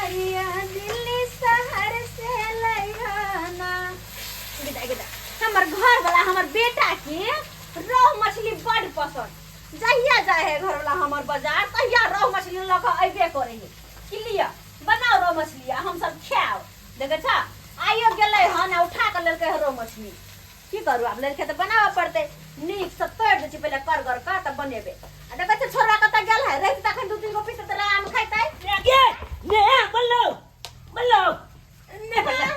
मछरिया दिल्ली शहर से लइहाना हमर घर वाला हमर बेटा के रोहू मछली बड़ पसंद जहिया जाए है घर वाला हमर बाजार तहिया रोहू मछली लग अइबे करे है कि लिया बनाओ रोहू मछली हम सब खाओ देखे छा आइयो गेलै हन उठा के लेलकै रोहू मछली की करू आप लड़के तो बनावे पड़ते नीक से तोड़ दे छी पहले कर का तब बनेबे आ देखे छ छोरा कत गेल है रहि तखन दू तीन गो पीस त आम खाइतै आगे ने बल्लो ने बल्लो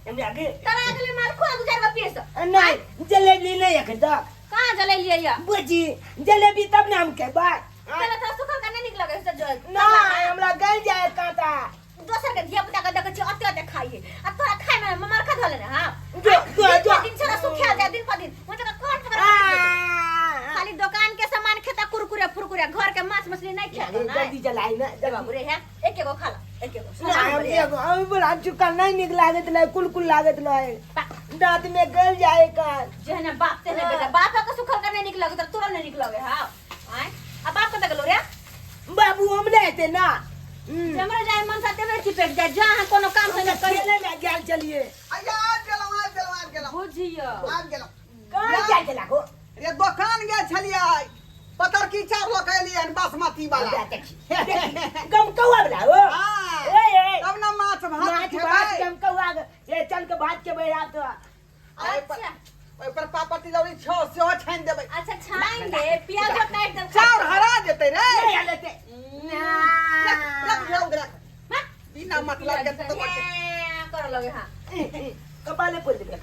हम आगे तरा गेले मार खो दू चार गो पीस नहीं जलेबी नहीं है त कहां जले लिए या बुझी जलेबी तब नाम के बात चला त सुखल का नहीं निक लगे से जो ना हमरा गल जाए काटा दोसर के धिया पुता के देखे छी अत्ते अत्ते खाइए आ तोरा खाइ में ममर खा धले ने हां जो दिन छोरा सुखा जाए दिन पर दिन वो तो कौन पकड़ खाली दुकान के सामान खेता कुरकुरे फुरकुरे घर के मांस मछली नहीं खाता ना जल्दी जलाई ना जब बुरे है एक एगो खा ला एक एगो हम बोला चुका नहीं निक लागत नहीं कुल लागत नहीं दांत में गल जाए का जेहने बाप ते ने बेटा बाप का सुखल का नहीं निक लगे तो तोरा नहीं निक लगे हां आय अब बाप का लगलो रे बाबू हम लेते ना हमरा जाय मन साथे में चिपक जाए जहां कोनो काम है ना पहले ना गेल चलिए आया गेलो बुझियो आ गेलो कहां जाए चला को रे दुकान गे छलियै पतर की चार लोग एलियन बासमती वाला गम कौआ वाला हो हां ए तब ना माछ भात भात गम कौआ ये चल के भात के बेरा तो अच्छा ओइ पर पापड़ तिलौरी छो सेहो छान देबै अच्छा छान दे प्याज काट दे चाउर हरा जेतै रे नहीं लेते रख बिना मतलब के तो कर लगे हां कपाले पर दे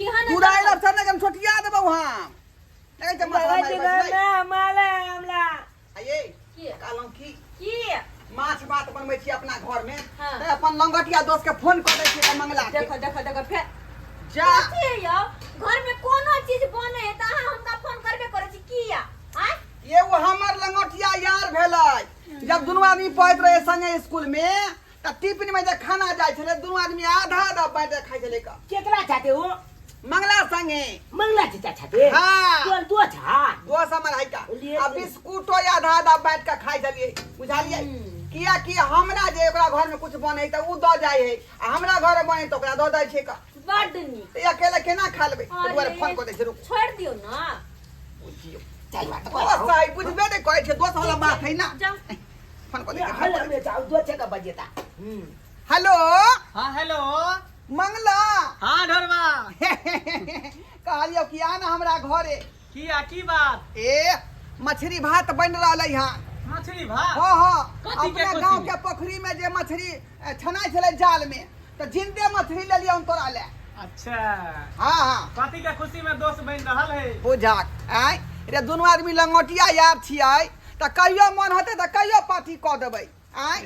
की हां दुराइला सने के छोटिया देबौ हां नहीं त ना माला हमला आये की कालम की माछ भात बनबै छी अपना घर में हाँ। त अपन लंगटिया दोस्त के फोन कर दै छी त मंगला देखो फिर जा यो घर में कोनो चीज बने है त अहाँ हमका फोन करबे करे छी किया हां ये वो हमर लंगटिया यार भेलै जब दुनू आदमी पढ़त रहे संगे स्कूल में त टिफिन में जे खाना जाय छले दुनू आदमी आधा आधा बांट के खाइ छले का केकरा चाहते हो मंगला संगे मंगला चाचा चाहते हाँ। तो छा दोस्त हमर है का लिए आ बिस्कुटो आधा आधा बांट के खाइ छलिए बुझालिए किया कि हमरा जे ओकरा घर में कुछ बने त उ द जाय है आ हमरा घर में बने त ओकरा द दै छै का बड नी त अकेले केना खा लेबै त दुआरे फोन कर दै छै रुक छोड़ दियो ना बुझियो चल बात दोस्त है बुझबे नै करै छै दोस्त वाला बात है ना जाओ फोन कर हेलो दे में जाओ दो छका बजेता हेलो हाँ हेलो मंगला हाँ ढोरवा कहलियो कि आ ना हमरा घरे किया की बात ए मछली भात बन रहलै हां मछली भात हां हां कथी के अपना खुशी गांव में? के पोखरी में जे मछली छनाइ छलै जाल में त जिंदे मछली ले लियौ तोरा ले अच्छा हां हां कथी के खुशी में दोस्त बन रहल है बुझाक आय रे दुनू आदमी लंगोटिया यार छियै त कहियो मन होते त कहियो पार्टी क देबै आय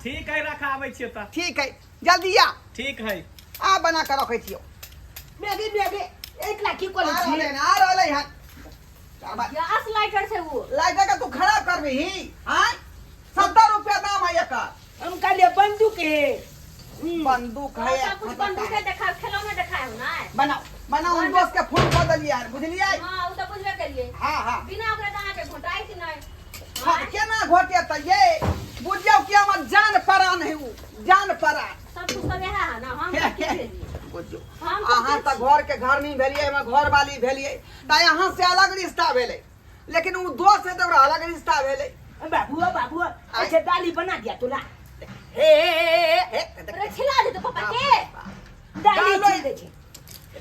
ठीक है रखाबै छियै त ठीक है जल्दी आ ठीक है आ बना के रखै छियो मैगी एक लाखी को आ रहलै हां गैस लाइटर से वो लाइट का तू खराब करबी आय 70 रुपया दाम है एकर हम कहलिए बंदूक है बंदूक है सब कुछ बंदूक है देखा खिलौने दिखाए हो ना बनाओ उन दोस्त के फोन कर दिलिए यार बुझलिए हां उ तो बुझबे करिए हां हां बिना ओकरा कहां के घोटाई कि नहीं हां केना घोटे त ये बुझियो कि हमर जान परान है उ जान परान सब कुछ सब है ना हम के भेलिए बुझियो हम अहाँ त घर के घर नहीं भेलिए हम घर वाली भेलिए त यहाँ से अलग रिश्ता भेले लेकिन उ दोस्त से तो अलग रिश्ता भेले बाबू अच्छा दाली बना दिया तोला अरे खिला दे तो पापा के दाली छिल दे छे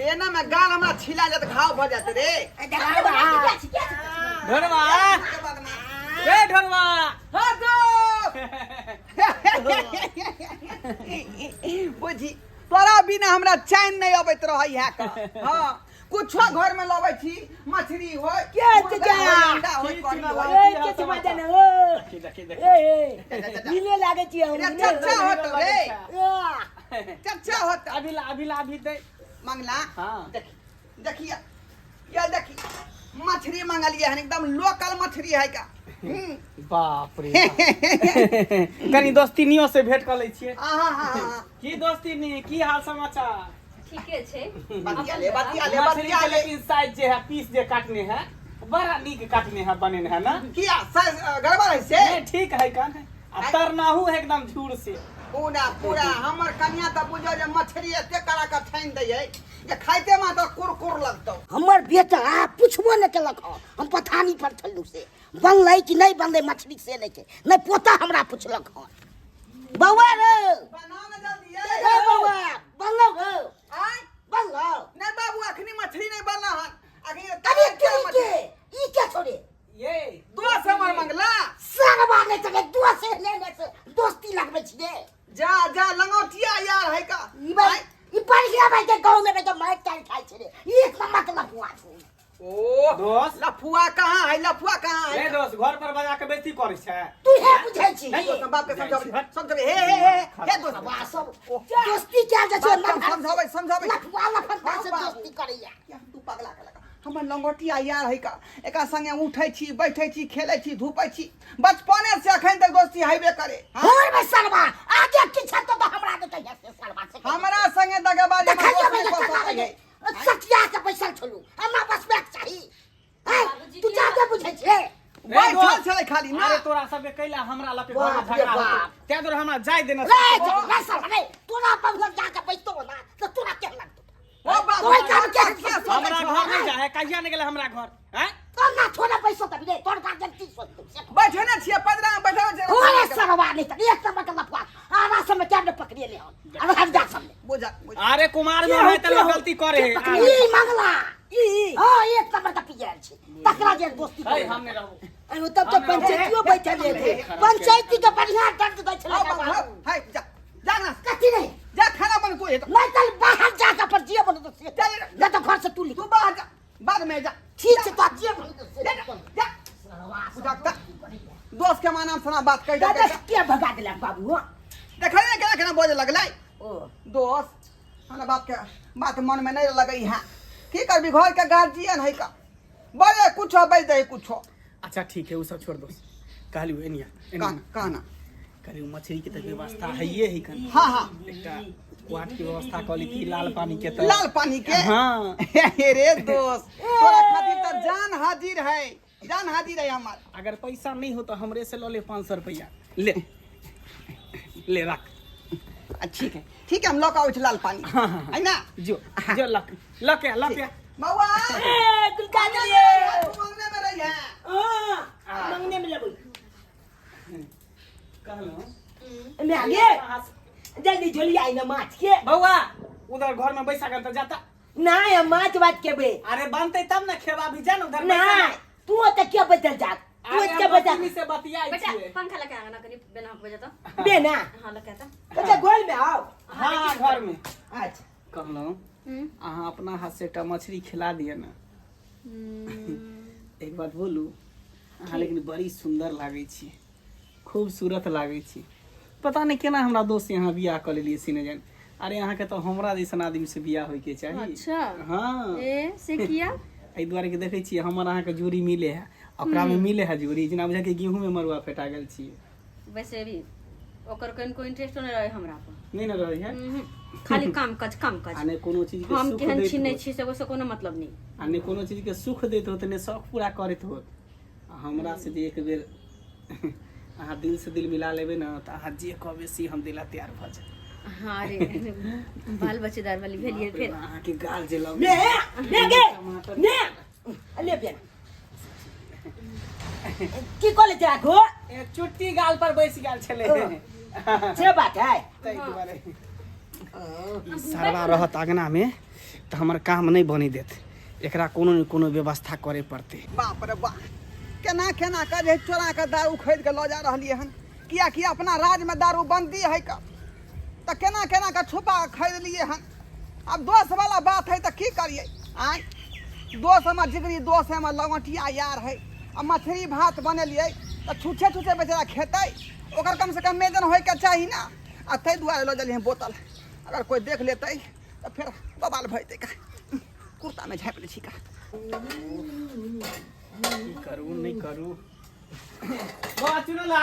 रे ना मैं गाल हमरा छिला जात घाव भ जात रे ढोरवा ए ढोरवा हां दो बुझी तोरा बिना हमरा चैन नहीं अबैत रहै है का हां कुछो घर में लबै छी मछली हो क्या चाचा अंडा हो करी हो ए चचमा जाने ओ ए नीले लागे छी हम रे चच्चा हो तो रे आ, चच्चा हो तो अभी दे मंगला हाँ। देखिए ये देखी मछली मंगलिए हन एकदम लोकल मछली है का बाप रे कनी दोस्तीनियो से भेंट कर लै छियै आहा की दोस्तीनी की हाल समाचार ठीके छे बतिया ले मछली के लेकिन साइज जे है पीस जे काटने है बड़ा नीक काटने है बने है ना किया गड़बड़ है से नहीं ठीक है कान है आ तरनाहू है एकदम झूर से पूरा पूरा हमर कन्या त बुझो जे मछली एते कड़ा का ठाइन दै है जे खाइते में तो कुरकुर लगतौ। हमर बेटा पूछबो न केलक ह हम पठानी पर ठल्लू से बनलै कि नहीं बनलै मछली से लेके नहीं पोता हमरा पूछलक ह बौआ रे बना न जल्दी ए बौआ बनलो रे आय बनलो नहीं बाबू अखनी मछली नहीं बनला हन अरे के ई क्या छोड़े ये दोस्त हमर मंगला सरवा ने तके दोस्त से लेने से दोस्ती लगबे छिए जा जा लंगोटिया यार है का ई भाई ई बढ़िया भाई के गांव में तो मार चाल खाई छे एक नंबर के लफुआ छे ओ दोस्त लफुआ कहाँ है लफुआ कहाँ ले है दोस्त घर पर बजा के बेइज्जती करे छै तू हे बुझै छी नहीं, दोस्त बाप के समझाबे हे दोस्त वाह सब दोस्ती क्या जे छे समझाबे लफुआ लफुआ से दोस्ती करैया क्या तू पगला के लगा हमर लंगोटिया यार है का एका संगे उठै छी बैठै छी खेलै छी धूपै छी बचपने से अखन तक दोस्ती हाइबे करे और में सरवा आगे किछा तो हमरा दे कहिया से सरवा से हमरा संगे दगाबाजी देखियो में सचिया के पैसा छोलू हमरा बस बैग चाहिए हैं तू जाके बुझै छे बैठल छलै खाली ना अरे तोरा सब के कैला हमरा लपे घर में बाप रे झगड़ा बाप। होतो ते दूर हमरा जाय देना रे सरवा रे तोरा पर जाके बैठतो ना तो तोरा के लगतो ओ बाप तोरा काम के हमरा घर नहीं जाए कहिया नहीं गेले हमरा घर हैं तो ना छोड़ा पैसा तब रे तोर का जल्दी सोच बैठे ना छिए पदरा में बैठल छै ओरे सरवा नहीं तो एक नंबर का लफुआ आरा समय क्या ने पकड़िए ले और हम जा सब बुझा अरे कुमार में है त गलती करे है ई मंगला ई हां एक नंबर का पियर छे तकरा जे दोस्ती है करे हम नहीं रहू अरे तब तो पंचायतियो बैठल थे पंचायती के बढ़िया दर्द दै छले का बाबू हाय जा जा ना कथी नहीं जा खाना बन को नहीं चल बाहर जाकर पर जिए बोलो तो चल जा तो घर से तू ली तू बाहर जा बाद में जा ठीक से तो जिए बोलो तो जा बुझाता दोस्त के मानाम सना बात कह दादा दे के भगा देला बाबू देखै ना केना केना बोले लगलै ओ दोस्त हमरा बाप के बात मन में नहीं लगई है की करबी घर के गार्जियन है का बोले कुछो बैठ दे कुछो अच्छा ठीक है वो सब छोड़ दो कहली एनिया कहना कहली मछली के त व्यवस्था है ये ही कन हाँ हाँ एकटा क्वाट की व्यवस्था कहली कि लाल पानी के त लाल पानी के हाँ रे दोस्त तोरा खातिर त जान हाजिर है हमार अगर पैसा नहीं हो तो हमरे से लो ले 500 रुपया ले ले रख ठीक है हम लोग आउ लाल पानी हाँ, हाँ, हाँ। है ना जो लके बउआ ए कुल का लिए तू मांगने में रही है हां मंगने में लेबो कहलो मैं आगे जल्दी झोली आई ना माछ के बउआ उधर घर में बैसा कर त जाता ना ये माछ बात के बे अरे बनते तब ना खेबा भी जान उधर ना तू तो क्या बदल जा तू क्या बदल से बतियाई बेटा छिए पंखा लगा आना कनी बिना बजे तो बे ना हां लगा था अच्छा गोल में आओ हाँ घर में अच्छा कहलो अहाँ अपना हाथ से एकटा मछली खिला दिए ना एक बात बोलू अहाँ लेकिन बड़ी सुंदर लागे छी खूबसूरत लागे छी पता नहीं केना हमरा दोस्त यहाँ बियाह कर लेलिए सीने जान अरे यहाँ के तो हमरा जैसन आदमी से बियाह होय के चाहिए अच्छा हाँ ए से किया एहि दुआरे के देखे छियै हमर अहाँ के जोड़ी मिले है ओकरा में मिले है जोड़ी जेना बुझा के गेहूं में मरुआ फेटा गेल छियै वैसे भी ओकर कोई इंटरेस्ट नहीं रहे हमरा पर नहीं न रहे है खाली काम काज आने कोनो चीज के हम सुख केहन देत छीनै होत। छी से ओसे कोनो मतलब नहीं आने कोनो चीज के सुख देत होत ने शौक पूरा करत होत हमरा से जे एक बेर अहाँ दिल से दिल मिला लेबे ना त अहाँ जे कहबे से हम दिला तैयार भ जाए हाँ रे बाल बच्चेदार वाली भेलिए फिर अहाँ के गाल जे लग ने गे ने ले बे की कोले जागो ए चुट्टी गाल पर बैस गेल छले से बात है तै दुआरे सरवा रहत अंगना में त हमर काम नहीं बनी देत एकरा कोनो न कोनो व्यवस्था करे पड़ते बाप रे बाप केना केना कर जे चोरा के दारू खरीद के ल जा रहलिए हन किया कि अपना राज में दारू बंदी है का त केना केना के छुपा के खरीद लिए हन अब दोस्त वाला बात है त की करिए आय दोस्त हमर जिगरी दोस्त है हमर लंगटिया यार है अब मछली भात बनेलिए त छुछे छुछे बेचारा खेतै ओकर कम से कम मेजन होय के चाही ना आ तै दुआरे ल जलिए बोतल अगर कोई देख लेतै त फिर बवाल भइतै का कुर्ता में झाँप ले छी का करू नहीं करू बा चुनला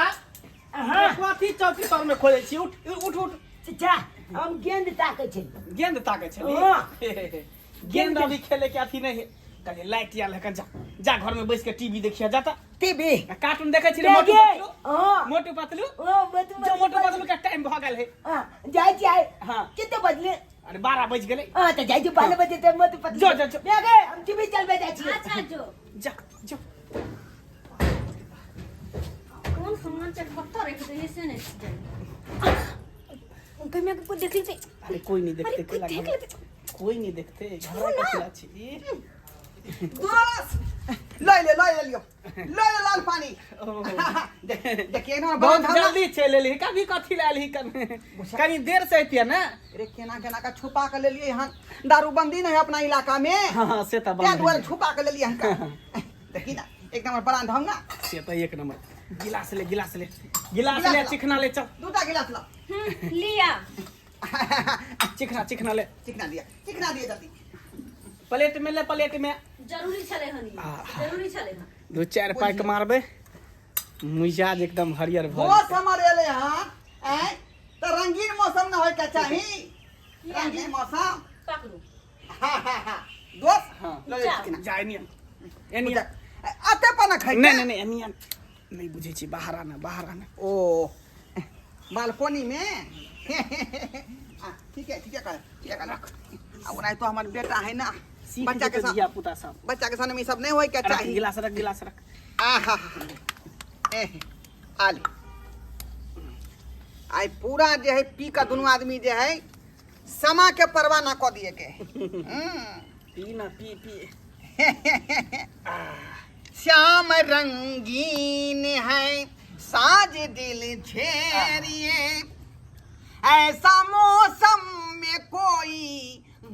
हां कथी चौकी तर में खोले छी उठ उठ उठ जा हम गेंद ताके छै गेंद ताके छली हाँ। गेंद अभी खेले के अथी नहीं है कहले लाइट आयल है जा जा घर में बैठ के टीवी देखिया जाता टीवी कार्टून देखे छी मोटू पतलू मोटू पतलू जो मोटू पतलू के टाइम भ गेल है जाय जाय हां कितने बजले अरे 12 बज गेलै तो जाय जो 12 बजे तक मत पता जो गे हम टीवी चलबे जाय छी अच्छा जो जा जो कौन सामान चेक बता रही थी ऐसे नहीं उनके में को देख लीजिए अरे कोई नहीं देखते के लगा कोई नहीं देखते घर का खिला छी दोस्त ले लियो लाल पानी देखिए ना बहुत जल्दी चले ली कभी कथी लाल ही कनी देर से आती है ना अरे केना केना का छुपा के ले लिए हन दारूबंदी नहीं है अपना इलाका में हां से त क्या द्वारा छुपा के ले लिए हन देखी ना एक नंबर बड़ा ढंगा से त एक नंबर गिलास ले चिकना ले चल दूटा गिलास ला लिया चिकना ले चिकना दिया जल्दी प्लेट में ले प्लेट में जरूरी चले हनी जरूरी चले हन 2-4 पैक मारबे मिजाज एकदम हरियर भ बहुत हमर एले हां तो रंगीन मौसम न होय के चाही रंगीन मौसम पकड़ू दोस्त हां ले चिकना जाय एनिया आते पना खाई नहीं एनिया नहीं बुझे छी बाहर आना ओ बालकोनी में ठीक है रख अब नहीं तो हमार बेटा है ना बच्चा के साथ पुता सब बच्चा के साथ में सब नहीं होय के चाहिए गिलास रख आहा आले आई पूरा जे है पी का दोनों आदमी जे है समा के परवाह ना क दिए के पी ना पी श्याम रंगीन है साज दिल छेरिए ऐसा मौसम में कोई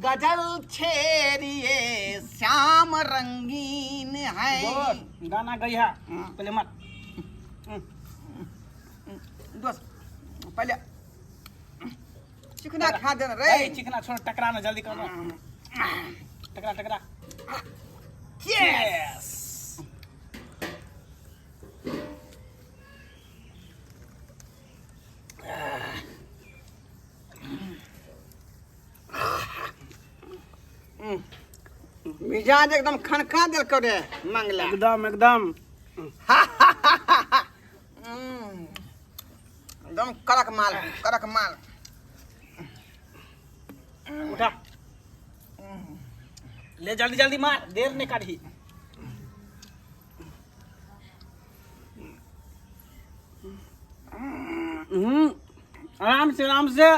गजल छेरिए श्याम रंगीन है गाना गैया पहले मत दोस्त पहले चिकना खा देना रे चिकना छोड़ टकरा ना जल्दी कर टकरा यस मिजाज एकदम खनका दिल करे मंगला एकदम एकदम कड़क माल उठा ले जल्दी मार देर नहीं काढ़ी आराम से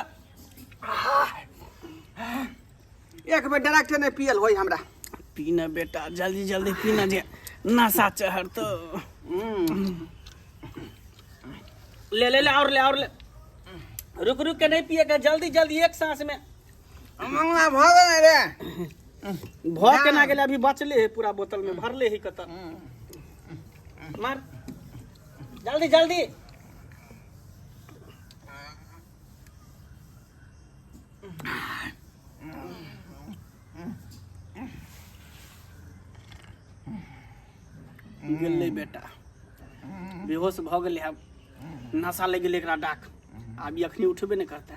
एक बेर डायरेक्ट नहीं पियल होई हमरा पीना बेटा जल्दी पीना जे नशा चढ़ तो ले और ले रुक के नहीं पिएगा जल्दी एक सांस में मंगला भाग नहीं रे भर के ना गेले अभी बचले है पूरा बोतल में भरले ही कत मार जल्दी गेलै बेटा बेहोश भ गेलै अब नशा लग गेलै एकरा डाक अभी अखनी उठबे नहीं करता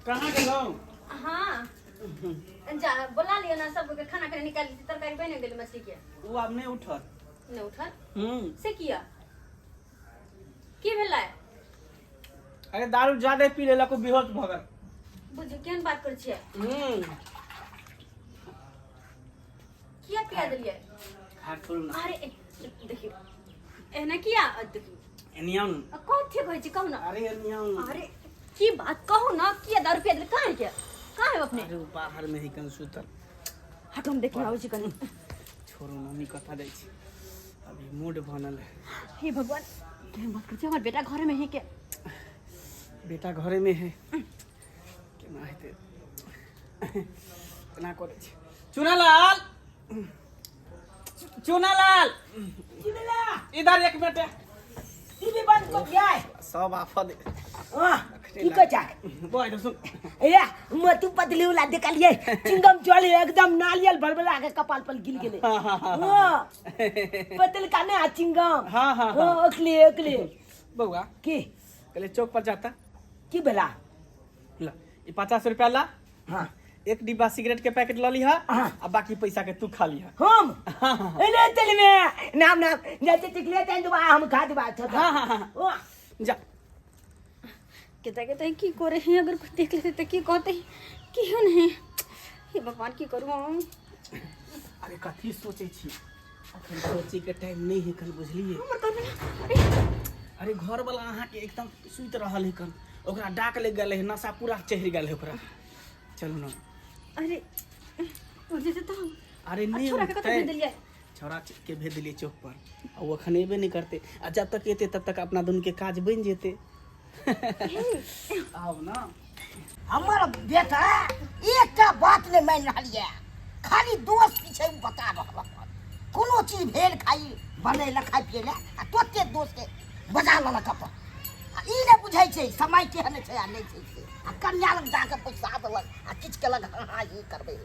कहाँ गेलौ हाँ जा बोला लियो ना सब के खाना निकाल दी तरकारी बन गेल मछली के वो अब नहीं उठल नहीं उठल से किया की भेलै अरे दारू ज्यादा पी लेला को बेहोश भ गेल बुझ केन बात कर छियै किया पिया देलियै हाथ छोड़ ना अरे देखियो एना किया देखियो एनियम कथि कहै छी कहू ना अरे एनियम अरे की बात कहू ना किया दारू पिया देल कहां है अपने अरे बाहर में ही कन सुतल हट हम देख आबै छी कनी छोरो मम्मी कथा दै छी अभी मूड बनल है हे भगवान केन बात कर छी हमर बेटा घर में है के बेटा घरे में है केना हेते केना करे छी चुनालाल इधर एक बेटा टीवी बंद कर दिया सब आफत की कह चाहे बोल तो सुन ए मोटू पतली वाला देखलिए चिंगम चले एकदम नालियल बलबला के कपाल पर गिर गेले हां पतल का ना चिंगम हाँ ओकले बउआ की कल चौक पर जाता की बेला ला ये 50 रुपया ला हां एक डिब्बा सिगरेट के पैकेट ला लिहा हाँ। और बाकी पैसा के तू खा लिहा हम एले चल में नाम जैसे टिकले तैन दुबा हम खा दुबा छोटा हाँ जा कहता की करे हैं अगर कुछ देख लेते तो की कहते कि नहीं हे भगवान की करूँ अरे कथी सोचे छी अखन सोचे के टाइम नहीं है कल बुझलिए हमर घर में अरे घर वाला अहाँ के एकदम सुत रहल है कल ओकरा डाक ले गेल है नशा पूरा चढ़ गेल है ओकरा चलू ना अरे उठ जैसे तो अरे नहीं छोरा के कत भेज दिलिए छोरा के भेज दिलिए चौक पर और वो अखन एबे नहीं करते आ जब तक एते तब तक अपना दोनों के काज बन जेते आओ ना हमार बेटा एकटा बात नहीं मान रही खाली दोस्त पीछे बता रहा कोनो चीज भेल खाई बने ला खाई पिए ला आ तोते दोस्त के बजा ला कप ई ने बुझाई छै समय केहन छै आ नहीं छै आ कन्या लग जाके पैसा देलक आ किछ के लग हां ई करबे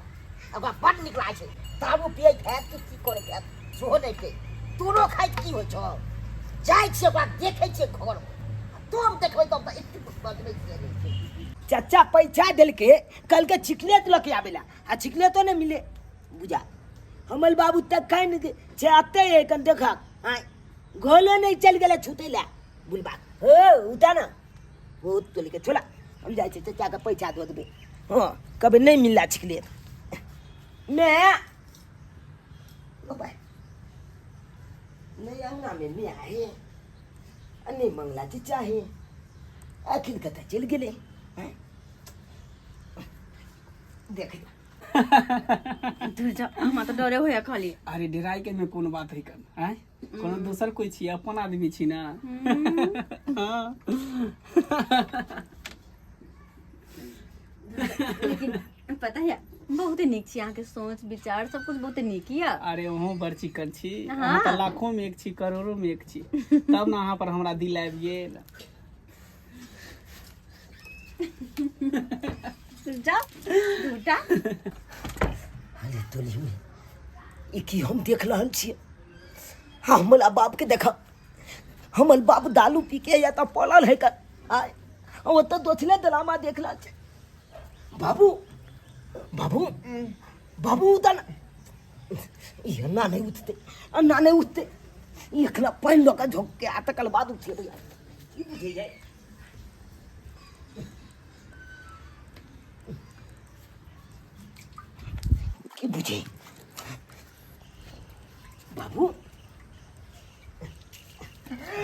ओकरा बड नीक लागे छै दारू पिए खाय की करे खाय सोहो नहीं के तोरो खाई की हो छौ जाय छै ओकरा देखे छै घर तुम देखबै तो इतनी बदले छै चाचा पैसा दिल के कल के चिकलेट लके आवेला आ चिकलेटो नहीं मिले बुझा हमल बाबू तक खाई नहीं चाहते है कन देखा हां गोले नहीं चल गेले छूटेला बुलबा हो उठा ना वो तो लेके छोला हम जाए छे चाचा का पैसा दो देबे हां कभी नहीं मिलला चिकलेट मैं ओ भाई नहीं अंगना में मैं आए अन्य मंगला चाहे आखिर कथा चल गेले देख दूर जा हम तो डरे होया खाली अरे डराई के में कौन बात है कर हैं कोनो दूसर कोई छी अपन आदमी छी ना हां लेकिन पता है बहुत नीक छी अहाँ के सोच विचार सब कुछ बहुत नीक है अरे ओहो बड़ चिकन छी हाँ। अहाँ त लाखों में एक छी करोड़ों में एक छी तब ना अहाँ पर हमरा दिल आबि गेल जा झूठा अरे तोली में ई की हम देख रहल छी हमला बाप के देखा हमल बाप दारू पी के या त पलल है का आय ओ त दोथले दलामा देखला छे बाबू बाबू बाबू उतन ये ना नहीं उठते एकला पानी लगा झोंक के आता कल बाद उठे भैया की बुझे जाए की बुझे बाबू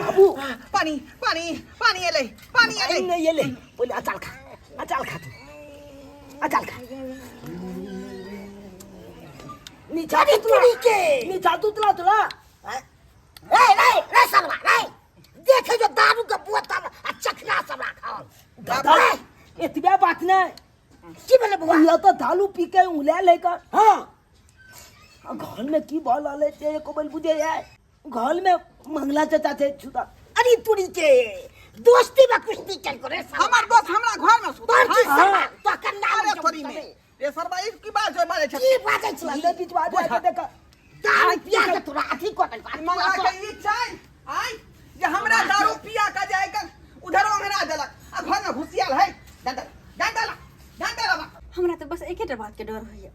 बाबू पानी पानी पानी एले नहीं ये ले बोले अचाल खा तू अचाल खा नीचा तुला रे सरवा रे देखे जो दारू का बोतल आ चखना सब रखा दादा इतबे बात नहीं की बोले बुआ ये तो दारू पी के उंगले लेकर हां घर में की बोल आले ते को बोल बुझे है घर में मंगला चाचा थे छुटा अरे तुड़ी के दोस्ती में कुछ नहीं चल करे हमार दोस्त हमरा घर में सुता तो कन्ना अरे थोड़ी में ये सरबा की बात है बारे की बात है ले बीच बात है देखा दारू पिया के तोरा अथी को मंगला के ई चाय आई जे हमरा दारू पिया का जाए कर उधर अंगना देलक आ घर में घुसियाल है डंडा हमरा तो बस एक ही बात के डर होइए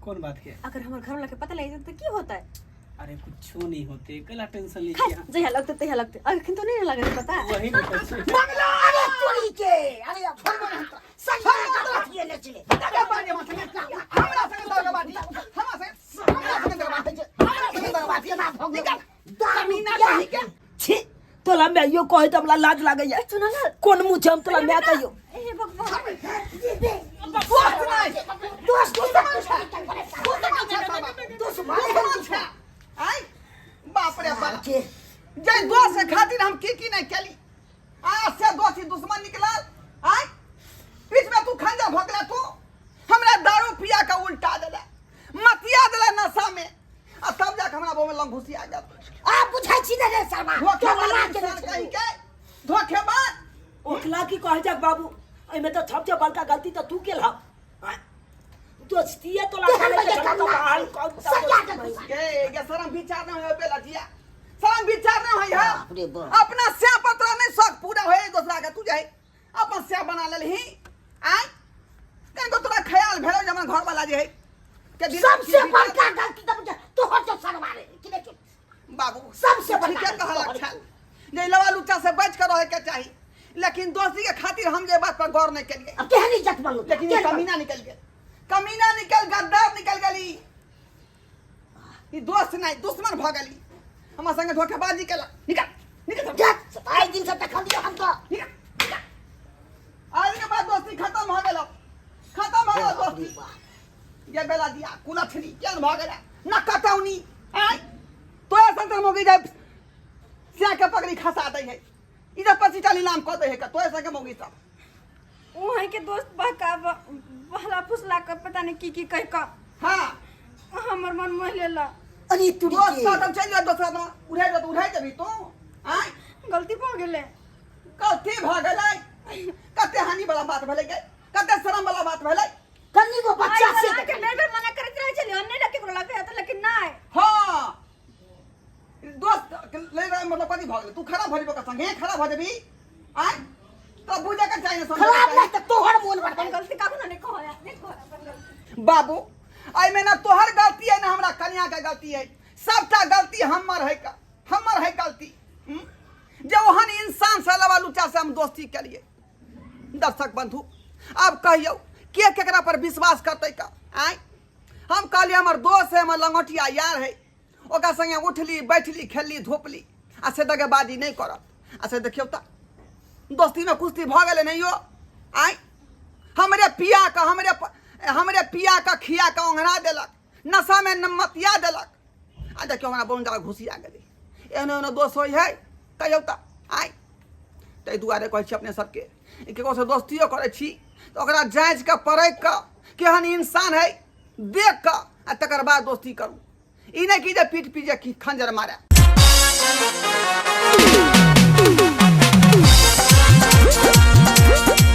कौन बात है अगर हमारे घर वाला के पता लग जाए तो की होता है अरे कुछ नहीं होते कला टेंशन ले खाई जहिया लगते तहिया लगते अखन तो नहीं लगे पता है वही में कुछ मंगला अरे तुड़ी के अरे सही ये ले चले हमरा संग लगा बाटी हमरा संग लगा बाटी निकल दामीना नहीं के छी तोला मैं यो कहे तबला लाज लागे है सुना ना कौन मुंह छम तोला मैं कहियो ए भगवान दोस्त आई बाप रे बाप के जय दोस्त खातिर हम की नहीं केली आज से दोस्ती दुश्मन निकला आई बीच में तू खंजा भोगला तू हमरा दारू पिया का उल्टा देला मतिया देला नशा में आ तब जाके हमरा बो में लंग घुसी आ गया आ बुझाई छी रे शर्मा धोखेबाज इंसान कहीं के धोखेबाज ओखला की कह जा बाबू एमे तो सबसे बड़का गलती तो तू केल ह दोस्तीए तो लगा ले हाल ये शर्म विचार न होय बेला जिया शर्म विचार न होय बाप रे बाप। अपना से पत्र नहीं शौक पूरा होए दूसरा के तू जाए अपन से बना लेलही आय कहीं को तोरा ख्याल भेलो जे हमर घर वाला जे है के दिन सबसे बड़का गलती तो मुझे तो हो तो सरवारे कि नहीं बाबू सबसे बड़का ठीक है गलती कहला तो छल जे लवा लुच्चा से बच कर रहे के चाहिए लेकिन दोस्ती के खातिर हम जे बात पर गौर नहीं करिए अब केहनी इज्जत मांगू लेकिन ये कमीना निकल गद्दार निकल गली ये दोस्त नहीं दुश्मन भ गली हमार संगे धोखेबाजी केला निकल जट 27 दिन से तक हम दिया हमको निकल आज के बाद दोस्ती खत्म हो गेलो दोस्ती ये बेला दिया कुलथनी क्या भ गेला न कटौनी आय तो ऐसा तो मोगी जब सिया के पगड़ी खसा दे है इधर 25 नाम कह दे है तो ऐसा के मोगी सब वहाँ के दोस्त बहका बहला फुसला कर पता नहीं की कह का हां हमर मन मोह लेला अरे तू दोस्त का तब चल जा दोस्त का उठाई जबी तो आय गलती हो गेले कथी भ गेलै कते हानि वाला बात भेलै कते शर्म वाला बात भेलै कन्नी को बच्चा से के बेर मना करत रहे छली हम नहीं लगे को लगे तो लेकिन नहीं हां दोस्त ले रहा मतलब कथी भ गेलै तू खराब भरिबो का संगे खराब भ जेबी आय तो बुझे के चाहिए खराब नहीं तो तोहर मोन अपन बड़ गलती का नहीं कहया नहीं कहया बाबू आई में ना तोहर गलती है ना हमरा कन्या के गलती है सबटा गलती हमर है गलती जे ओहन इंसान से लवा लुचा से हम दोस्ती के लिए दर्शक बंधु अब कहियो के केकरा पर विश्वास करते का आय हम कहलिए हमर दोस्त है हमर लंगोटिया यार है ओकरा संगे उठली बैठली खेलली धोपली आ से दगेबाजी नहीं करत आ से देखियो त दोस्ती में कुश्ती भ गेले नहीं हो आय हमरे पिया का खिया का ओंघरा देलक नशा में नमतिया देलक आ देखियो हमरा बोन जरा घुसिया गेली एने दोस्त होई है कहियो त आय तै दुआरे कहै छी अपने सबके केकरो से दोस्तियो करे छी तो ओकरा जांच के परख के केहन इंसान है देख के आ तकर बाद दोस्ती करू ई नहीं कि जे पीठ पीछे खंजर मारे